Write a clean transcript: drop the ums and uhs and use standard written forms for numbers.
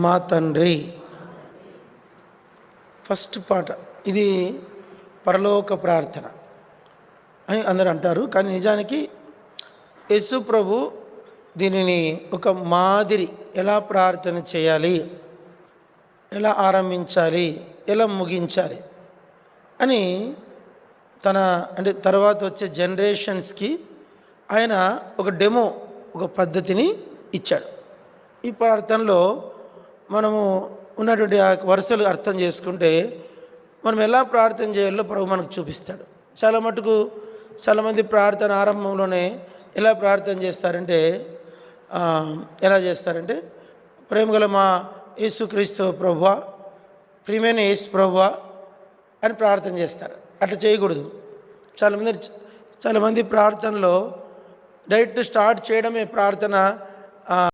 మా తండ్రి. ఫస్ట్ పాట ఇది పరలోక ప్రార్థన అని అందరూ అంటారు. కానీ నిజానికి యేసు ప్రభు దీనిని ఒక మాదిరి, ఎలా ప్రార్థన చేయాలి, ఎలా ఆరంభించాలి, ఎలా ముగించాలి అని అంటే తర్వాత వచ్చే జనరేషన్స్కి ఆయన ఒక డెమో, ఒక పద్ధతిని ఇచ్చాడు. ఈ ప్రార్థనలో మనము ఉన్నటువంటి ఆ వరుసలు అర్థం చేసుకుంటే మనం ఎలా ప్రార్థన చేయాలో ప్రభు మనకు చూపిస్తాడు. చాలామంది ప్రార్థన ఆరంభంలోనే ఎలా ప్రార్థన చేస్తారంటే ప్రేమగల మా యేసుక్రీస్తు ప్రభువా, ప్రియమైన యేసు ప్రభువా అని ప్రార్థన చేస్తారు. అట్లా చేయకూడదు. చాలామంది ప్రార్థనలో డైరెక్ట్ స్టార్ట్ చేయడమే ప్రార్థన